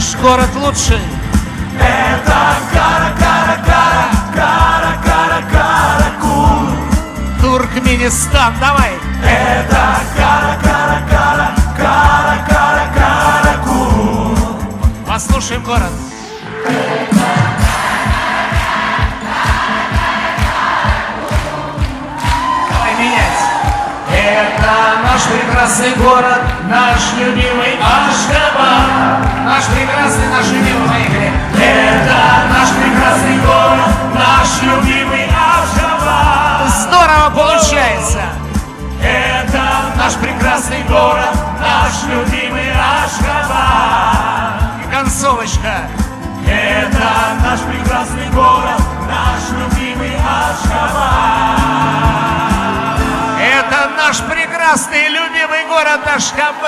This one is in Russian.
наш город лучший. Это Каракул. Туркменистан, давай. Это Каракул. Послушаем город. Давай менять. Это наш прекрасный город, наш любимый Ашхабад. Наш прекрасный, наш любимый, поехали. Это наш прекрасный город, наш любимый Ашхабад. Здорово получается. Это наш прекрасный город, наш любимый Ашхабад. И концовочка. Это наш прекрасный город, наш любимый Ашхабад. Это наш прекрасный любимый город Ашхабад.